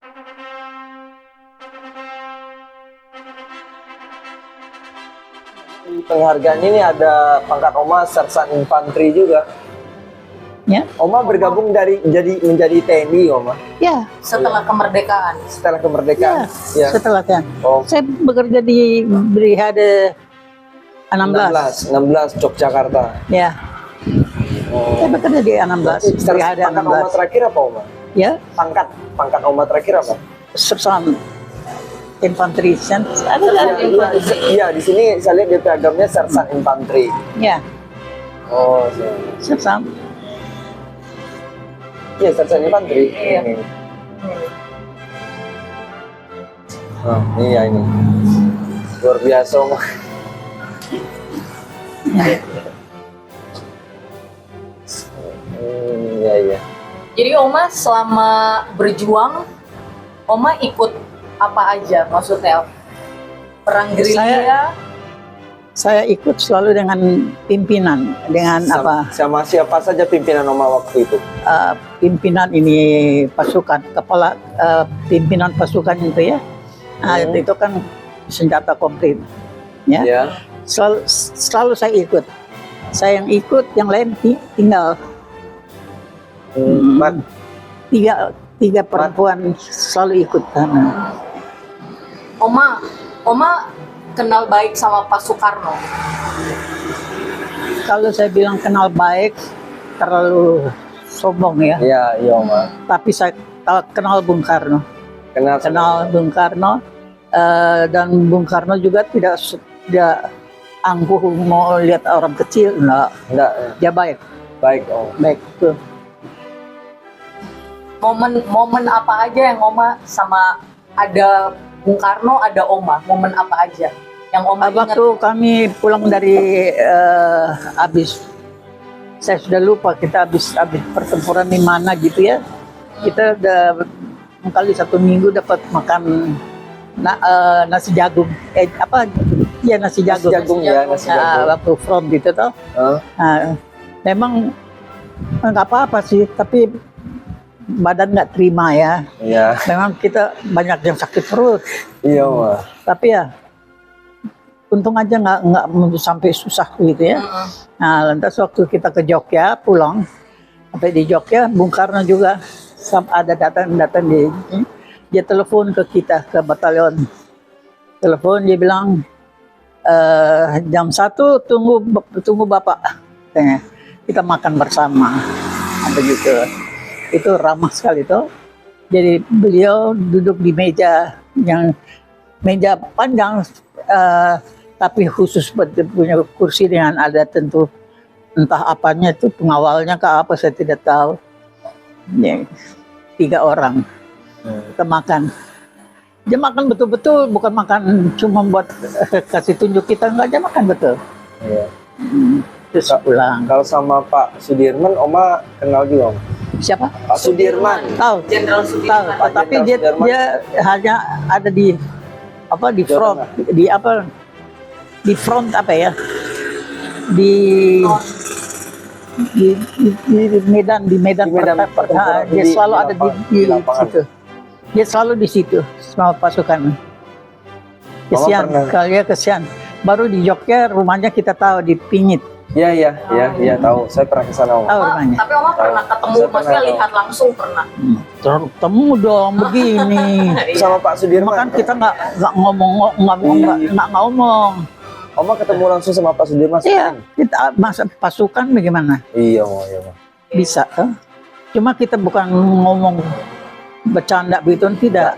Di penghargaan ini ada pangkat Oma Sersan Infanteri juga. Ya, Oma bergabung menjadi TNI, Oma. ya, Setelah kemerdekaan. Setelah kemerdekaan. ya. Setelah kan, Oh, saya bekerja di Brigade 16. 16 Yogyakarta. Ya, Oh. saya bekerja di 16. Brigade Pangkat Oma 16. terakhir apa, Oma? Ya, Pangkat Oma terakhir apa? Sersan Infanteri. Iya, di sini saya lihat di peragamnya Sersan Infanteri. Ya, Oh, Sersan. iya Sersan Infanteri. Iya. Ini. Oh, iya ini. Luar biasa, Oma. Iya, iya. Jadi Oma selama berjuang, Oma ikut apa aja? Maksudnya perang gerilya? Saya ikut selalu dengan pimpinan, dengan apa? Sama siapa saja pimpinan Oma waktu itu? Pimpinan ini pasukan, kepala pimpinan pasukan itu ya. Nah, itu kan senjata komplit. Ya. Ya. Selalu saya ikut. Saya yang ikut, yang lain tinggal. Mat, Tiga perempuan selalu ikut. Oma kenal baik sama Pak Soekarno. Kalau saya bilang kenal baik, terlalu sombong ya. iya, iya Oma. Tapi saya kenal Bung Karno. Kenal Bung Karno, dan Bung Karno juga tidak angkuh mau lihat orang kecil, enggak. Dia baik, Baik, Om. baik tuh. Momen apa aja yang Oma sama ada Bung Karno, ada Oma? Momen apa aja yang Oma ingat? Waktu kami pulang dari saya sudah lupa kita habis pertempuran di mana gitu ya. Kita udah kali 1 minggu dapat makan nasi jagung. Iya nasi jagung. Nasi jagung. Waktu front gitu toh. Memang nggak apa-apa sih, tapi badan nggak terima ya. Iya. Memang kita banyak yang sakit perut. Iya, Oma. Tapi ya untung aja nggak sampai susah gitu ya. Nah, lantas waktu kita ke Jogja pulang, sampai di Jogja Bung Karno juga ada datang dia telepon ke kita ke batalion. Telepon dia bilang jam 1 tunggu Bapak. Katanya, kita makan bersama. Begitu. Itu ramah sekali tuh. Jadi beliau duduk di meja panjang, tapi khusus punya kursi dengan ada tentu entah apanya itu pengawalnya ke apa saya tidak tahu. Ya, 3 orang kita makan. Dia makan betul-betul, bukan makan cuma buat kasih tunjuk kita, enggak, dia makan betul. Iya. Terus pulang. Kalau sama Pak Sudirman, Oma kenal juga, Om? Siapa? Pak Sudirman. Tahu. Jenderal Tahu. Sudirman. Tapi Jenderal Sudirman. dia hanya ada di front, di front apa ya? Di Medan pertempuran. dia selalu ada di lapangan. situ. Dia selalu di situ sama pasukan. Kesian, kesian. Baru di Jogja rumahnya kita tahu di Pingit. Iya, tahu. Saya pernah ke sana, Om. Tahu rumahnya. Tapi Oma pernah ketemu, Saya maksudnya pernah. lihat langsung pernah. Ketemu dong begini. Sama Pak Sudirman. Kan kita nggak ngomong. Oma ketemu langsung sama Pak Sudirman? Iya, kita masa pasukan bagaimana? Iya, Oma. Iya, Oma. Bisa. Cuma kita bukan ngomong bercanda begitu, tidak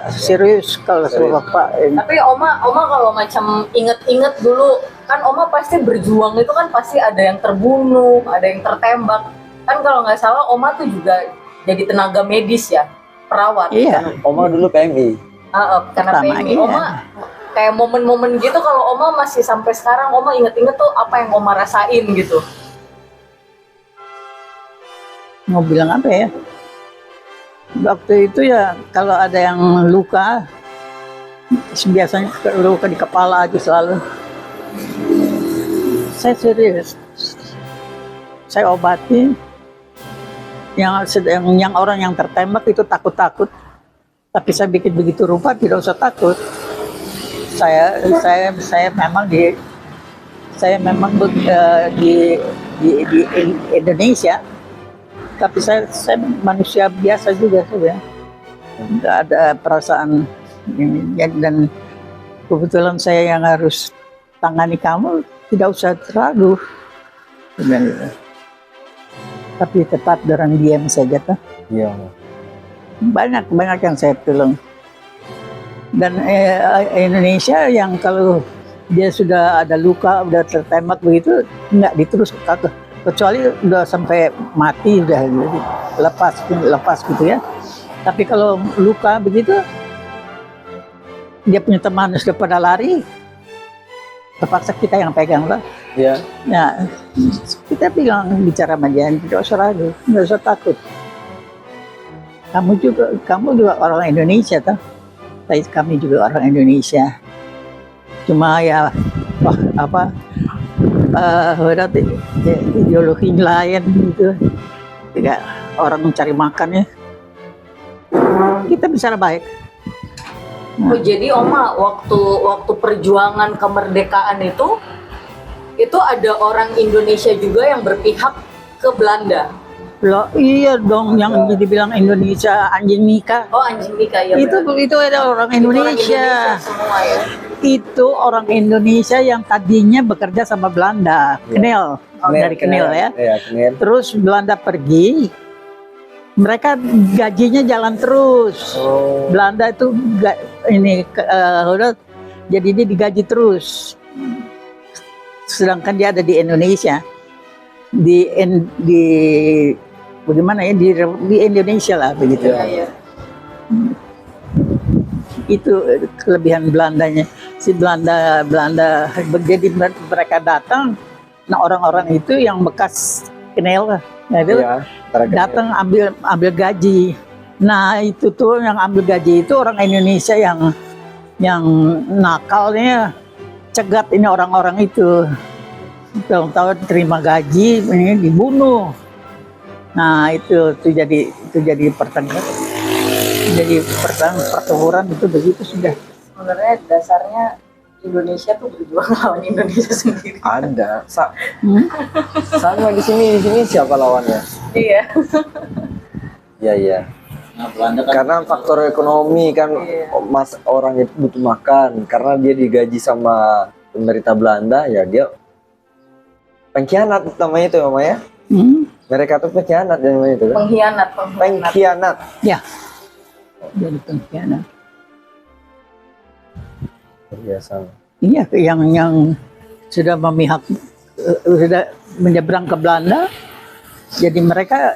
serius kalau sama Pak. Tapi Oma kalau macam inget-inget dulu, kan Oma pasti berjuang itu kan pasti ada yang terbunuh, ada yang tertembak. Kan kalau nggak salah Oma tuh juga jadi tenaga medis ya, perawat. Iya. Oma dulu PMI. Karena Pertama, PMI, iya. Oma kayak momen-momen gitu kalau Oma masih sampai sekarang Oma inget-inget tuh apa yang Oma rasain gitu. Mau bilang apa ya? Waktu itu ya kalau ada yang luka, biasanya luka di kepala aja selalu. Saya serius. Saya obati. Yang orang yang tertembak itu takut-takut. Tapi saya bikin begitu rupa, tidak usah takut. Saya memang di Indonesia, tapi saya manusia biasa juga sebenarnya. Nggak ada perasaan ini. Dan kebetulan saya yang harus tangani kamu, tidak usah ragu. Sebenarnya. Tapi tetap orang diam saja tuh. Iya. Banyak yang saya tolong. Dan Indonesia yang kalau dia sudah ada luka, udah tertembak begitu, nggak diterus kecuali udah sampai mati, udah lepas gitu ya. Tapi kalau luka begitu, dia punya teman sudah pada lari, terpaksa kita yang pegang lah. Iya. Ya, kita bicara sama dia, tidak usah ragu, nggak usah takut. Kamu juga orang Indonesia, toh. Kami juga orang Indonesia. Cuma ya, ideologi lain gitu. Tidak orang mencari makan ya. Kita bicara baik. Oh, jadi Oma waktu perjuangan kemerdekaan itu ada orang Indonesia juga yang berpihak ke Belanda. Loh, iya dong, yang dibilang Indonesia anjing Mika. Oh, anjing Mika ya. Itu ada orang Indonesia. Semua ya. Itu orang Indonesia yang tadinya bekerja sama Belanda, Knel, dari Knel ya. Iya, Knel. Terus Belanda pergi, mereka gajinya jalan terus. Oh. Belanda itu jadi dia digaji terus. Sedangkan dia ada di Indonesia, bagaimana ya di Indonesia lah begitu. Iya. Itu kelebihan Belandanya. Si Belanda jadi mereka datang. Nah orang-orang itu yang bekas Knel, Iya, datang ambil gaji. Nah itu tuh yang ambil gaji itu orang Indonesia yang nakalnya cegat ini orang-orang itu. Tahu-tahu terima gaji ini dibunuh. Nah itu jadi pertempuran itu begitu sudah. Sebenarnya dasarnya Indonesia tuh berjuang lawan Indonesia sendiri. Ada. Sama di sini siapa lawannya? Iya. Iya. Nah, Belanda kan Karena faktor ekonomi kan, orang itu butuh makan. Karena dia digaji sama pemerintah Belanda, ya dia pengkhianat namanya itu ya. Mereka tuh pengkhianat namanya itu kan. Pengkhianat. Ya. Jadi pengkhianat. Biasa. Iya, yang sudah memihak, sudah menyeberang ke Belanda, jadi mereka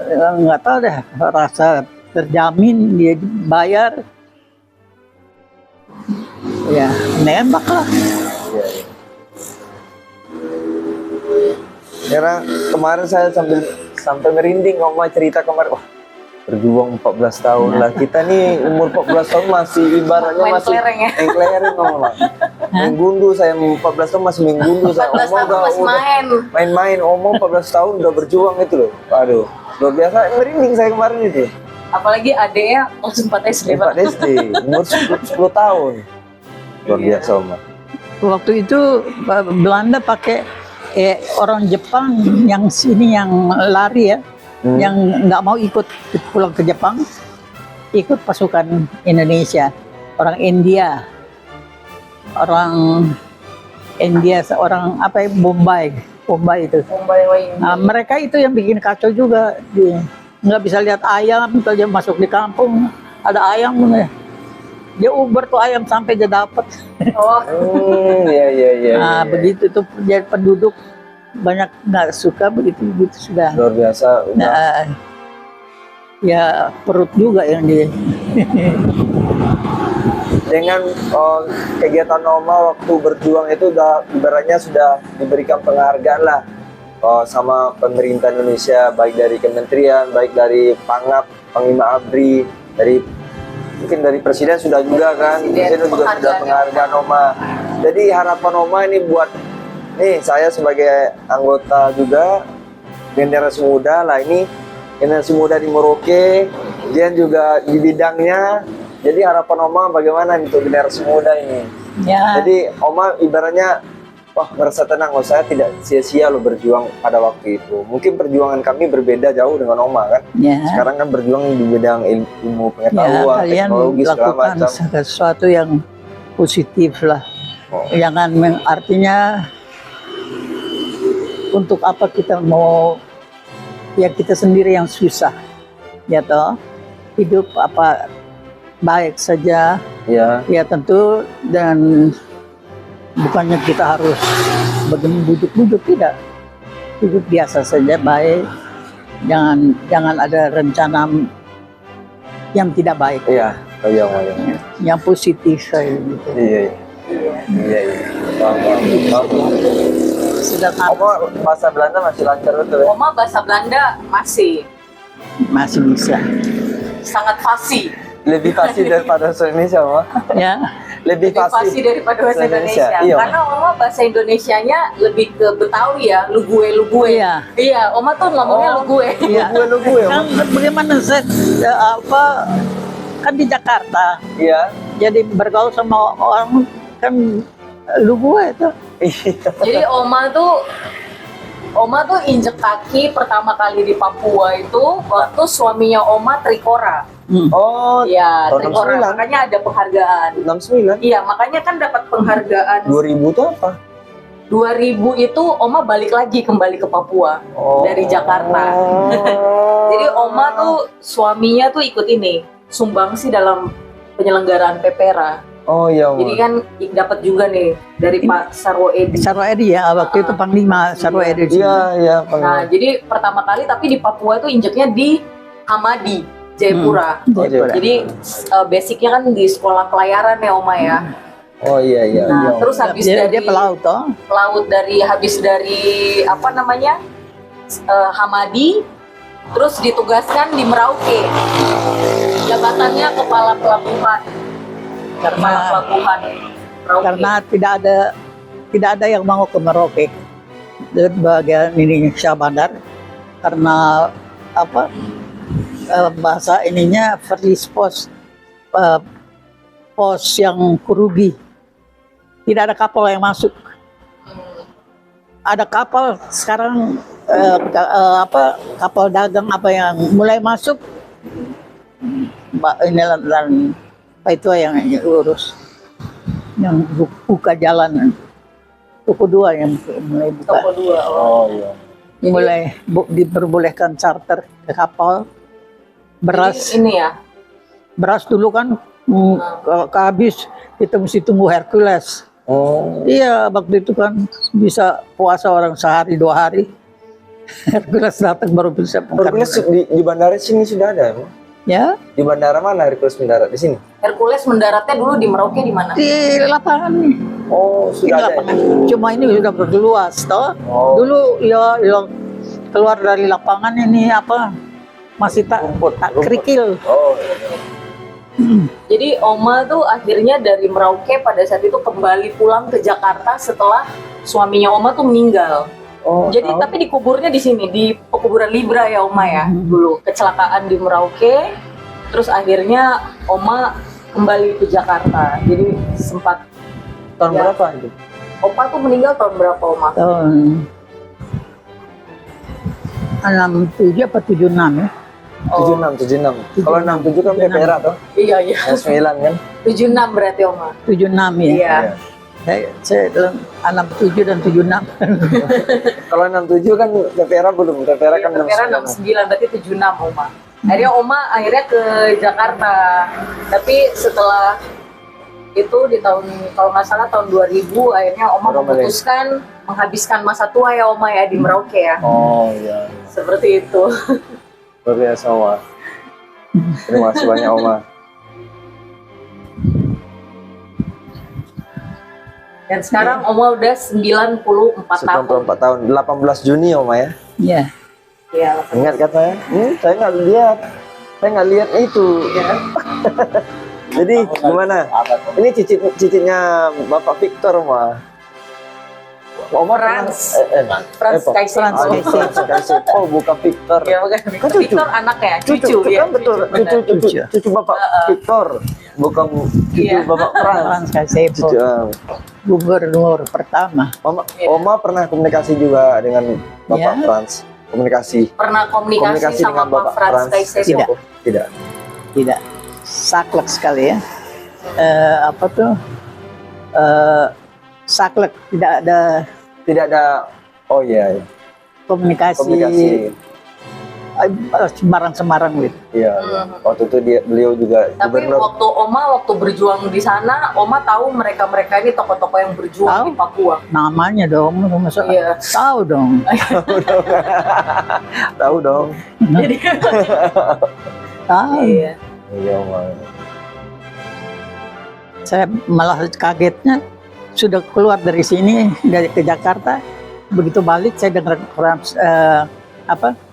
nggak tahu deh, rasa terjamin dia bayar, ya nembak lah. Iya. Karena kemarin saya sampai merinding ngomong cerita kemarin. Wah, berjuang 14 tahun lah. Kita nih umur 14 tahun masih ibaratnya Main masih kelereng ya? main kelereng ngomong. Main gundu, saya 14 tahun masih main gundu. 14 tahun masih main. Main-main, omong 14 tahun udah berjuang itu loh. Aduh, luar biasa, merinding saya kemarin itu. Apalagi adeknya langsung 4 SD. 4 SD, umur 10 tahun. Luar biasa, Oma. Waktu itu Belanda pakai orang Jepang yang sini yang lari ya, yang nggak mau ikut pulang ke Jepang, ikut pasukan Indonesia, orang India, seorang Bombay itu. Nah, mereka itu yang bikin kacau juga. Nggak bisa lihat ayam, kalau dia masuk di kampung ada ayam, dia uber tuh ayam sampai dia dapat. Oh. Iya. Nah, begitu tuh jadi penduduk banyak nggak suka begitu sudah. Luar biasa. Nah, ya perut juga yang di. Dengan kegiatan Oma waktu berjuang itu udah ibaratnya sudah diberikan penghargaan lah sama pemerintah Indonesia, baik dari kementerian, baik dari Pangap, Panglima ABRI, mungkin dari Presiden sudah juga kan. Presiden juga sudah penghargaan Oma. Jadi harapan Oma ini buat saya sebagai anggota juga generasi muda lah, ini generasi muda di Merauke Dian juga di bidangnya. Jadi harapan Oma bagaimana untuk generasi muda ini? Ya, Jadi Oma ibaratnya, wah merasa tenang, oh saya tidak sia-sia loh berjuang pada waktu itu. Mungkin perjuangan kami berbeda jauh dengan Oma kan. ya, Sekarang kan berjuang di bidang ilmu ya, pengetahuan, kalian teknologi segala lakukan macam. sesuatu yang positif lah. Oh. Jangan artinya untuk apa kita mau, ya kita sendiri yang susah, ya toh. Hidup apa baik saja, Ya, ya tentu, dan bukannya kita harus bujuk-bujuk, tidak. Hidup biasa saja baik, jangan ada rencana yang tidak baik, iya, oh, iya, Oma, iya. yang positif saja gitu. Iya, iya. Paham. Sedangkan Oma bahasa Belanda masih lancar betul ya? Oma bahasa Belanda masih masih bisa, sangat fasih. Lebih fasih daripada bahasa Indonesia, Oma. ya. Lebih Lebih fasih daripada bahasa Indonesia. Iya. Karena Oma bahasa Indonesianya lebih ke Betawi ya, lu gue. Iya. Iya, Oma tuh ngomongnya lu gue. Iya. Lu gue, Oma. Kan bagaimana saya kan di Jakarta, Iya. jadi bergaul sama orang kan lu gue itu. Jadi Oma tuh injek kaki pertama kali di Papua itu waktu suaminya Oma Trikora. Oh, Iya, tahun Trikora. 69. Makanya ada penghargaan. 69. Iya, makanya kan dapat penghargaan. 2000 itu apa? 2000 itu Oma balik lagi kembali ke Papua dari Jakarta. Jadi Oma tuh suaminya tuh ikut ini sumbangsi dalam penyelenggaraan Pepera. Oh iya, Oma. Jadi kan dapat juga nih dari Pak Sarwo Edi. Sarwo Edi ya, waktu itu Panglima Sarwo Edi. Iya, Nah, jadi pertama kali tapi di Papua itu injeknya di Hamadi, Jayapura. Jayapura. Jadi basicnya kan di sekolah pelayaran ya Oma ya. Oh iya. Nah, Iya. terus habis dia dari pelaut toh. pelaut habis dari apa namanya Hamadi, terus ditugaskan di Merauke. Jabatannya kepala pelabuhan. Kepala pelabuhan Merauke. Karena tidak ada yang mau ke Merauke dari bagian ini Syah Bandar, karena apa bahasa ininya verlis pos yang kerugi, tidak ada kapal yang masuk. Ada kapal sekarang kapal dagang apa yang mulai masuk, ini dan Pak itu yang urus, yang buka jalan. Toko 2 yang mulai buka. Toko 2. Oh iya. Mulai diperbolehkan charter ke kapal. Beras, Jadi ini ya. beras dulu kan kalau habis kita mesti tunggu Hercules. Oh. Iya, waktu itu kan bisa puasa orang sehari 2 hari. Hercules datang baru bisa. Hercules di bandara sini sudah ada, Emang? Ya, Di bandara mana Hercules mendarat? Di sini? Hercules mendaratnya dulu di Merauke di mana? di lapangan nih. Oh, Di sudah ada. lapangan. Cuma ini sudah berluas, toh. Oh. Dulu ya yang keluar dari lapangan ini apa? Masih tak Rumput. kerikil. Oh. Jadi Oma tuh akhirnya dari Merauke pada saat itu kembali pulang ke Jakarta setelah suaminya Oma tuh meninggal. Oh. Jadi tapi dikuburnya di sini di pekuburan Libra ya Oma ya dulu kecelakaan di Merauke, terus akhirnya Oma kembali ke Jakarta. Jadi sempat Tahun Ya. berapa itu? Opa tuh meninggal tahun berapa Oma? Tahun 67 apa 76 ya? 76. Kalau 67 kan PPR toh? Iya iya. Yang 9 kan? 76 berarti Oma. 76 ya. Iya. Saya dalam 67 dan 76. Kalau 67 kan PPR belum, PPR kan Pera 69. 69 berarti 76 Oma. Akhirnya Oma akhirnya ke Jakarta. Tapi setelah itu di tahun kalau nggak salah tahun 2000 akhirnya Oma memutuskan menghabiskan masa tua ya Oma ya di Merauke ya. Oh iya. Seperti itu. Luar biasa, Oma. Terima kasih banyak, Oma. Dan sekarang Oma udah 94 tahun. 94 tahun, 18 Juni, Oma ya. Ya. Iya. Ingat katanya? Saya nggak lihat. Saya nggak lihat itu. Jadi gimana? Ini cicitnya Bapak Victor, Oma. Oma pernah Franz Kaisei. Oh, bukan Victor. Ya, bukan Kan cucu. Victor anaknya, cucu ya. Kan betul, benar. cucu Bapak Victor, bukan cucu Iya. Bapak Frans. Frans Kasepo, Cucu, gubernur pertama. Oma pernah komunikasi juga dengan Bapak Ya. Frans. Komunikasi Pernah komunikasi sama dengan Bapak Pak Franz Kaisei. Tidak. Tidak. Tidak, saklek sekali ya. Apa tuh? Saklek, tidak ada Tidak ada. Oh iya, iya. komunikasi, sembarang-sembarang gitu. Iya. Waktu itu beliau juga Tapi gubernur. waktu berjuang di sana, Oma tahu mereka ini tokoh-tokoh yang berjuang Tahu. di Papua. Namanya dong, masa Iya. tahu dong. Tahu dong. Jadi Tahu. iya. Iya, Oma. Saya malah kagetnya sudah keluar dari sini ke Jakarta, begitu balik saya dengar Frans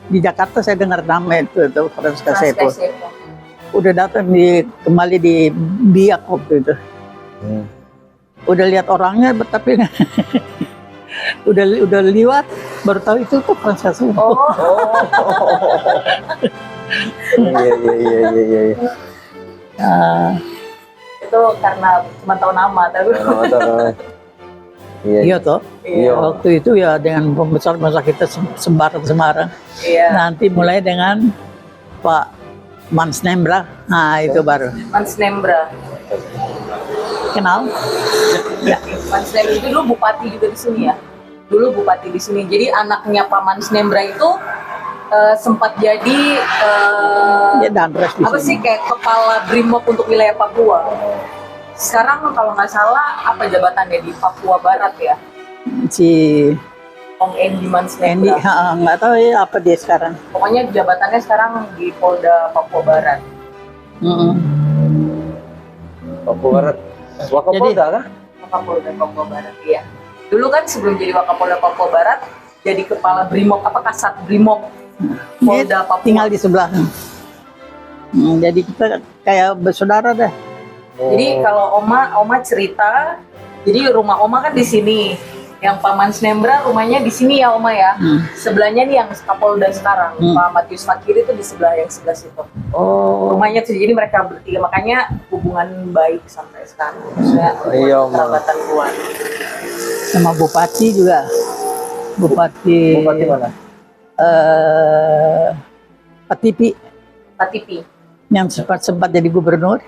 di Jakarta saya dengar nama itu Frans Franz Kasepo. Kaisei. Udah datang kembali di Biak waktu itu. Udah lihat orangnya tapi udah liwat baru tahu itu tuh Frans Kasepo. Oh, Iya. itu karena cuma tahu nama tapi Iya. Iya toh. Iya. Waktu itu ya dengan pembesar-pembesar kita sembarang-sembarang. iya. Nanti mulai dengan Pak Mansnembra, nah itu baru Mans Nembra. kenal. Ya, Mans Nembra itu dulu bupati juga di sini ya. Dulu bupati di sini. Jadi anaknya Pak Mans Nembra itu sempat jadi dia dandres di apa sih sini. kayak kepala Brimob untuk wilayah Papua. Sekarang kalau nggak salah apa jabatannya di Papua Barat ya? Si Ong Endi Mans Andy, Nembra. nggak tahu ya apa dia sekarang. Pokoknya jabatannya sekarang di Polda Papua Barat. Papua Barat. Wakapolda kan? Wakapolda Papua Barat ya. Dulu kan sebelum jadi Wakapolda Papua Barat jadi kepala Brimob apa Kasat Brimob Polda Dia Papua. tinggal di sebelah. Jadi kita kayak bersaudara dah. Jadi kalau Oma cerita, jadi rumah Oma kan di sini. Yang Pak Mans Nembra rumahnya di sini ya Oma ya. Sebelahnya nih yang Kapolda sekarang, Pak Matius Fakir itu di sebelah situ. Oh. Rumahnya tuh jadi mereka bertiga, makanya hubungan baik sampai sekarang. Maksudnya Iya, Oma. kerabatan kuat. Sama bupati juga. Bupati mana? Patipi Pak Tipi, yang sempat jadi gubernur.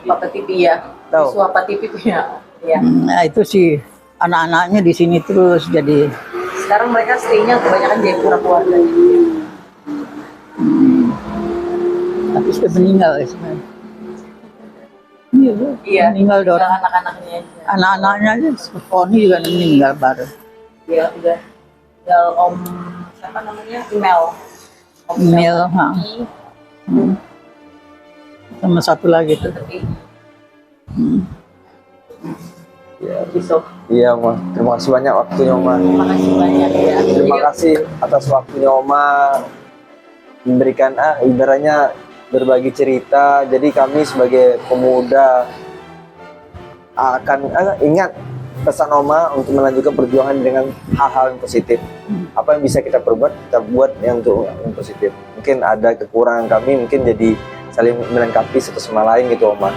Pak Tipi ya. Tahu. Siswa Pak Tipi punya. Ya. Nah itu sih anak-anaknya di sini terus jadi Sekarang mereka stay-nya kebanyakan Jayapura keluarga. tapi sudah meninggal ya sebenarnya. Iya, Bu. Iya. Meninggal Tinggal orang. anak-anaknya aja. Anak-anaknya aja, Poni juga meninggal baru. Iya, udah. Tinggal Om siapa namanya? Email. Email, ha. Tapi, Sama satu lagi tuh. Iya. gitu. Iya, Oma. Terima kasih banyak waktunya, Oma. Terima kasih banyak ya. Terima Jadi, kasih atas waktunya Oma memberikan ibaratnya berbagi cerita. Jadi kami sebagai pemuda akan ingat pesan Oma untuk melanjutkan perjuangan dengan hal-hal yang positif. Apa yang bisa kita perbuat, kita buat yang untuk yang positif. Mungkin ada kekurangan kami, mungkin jadi saling melengkapi satu sama lain gitu Oma.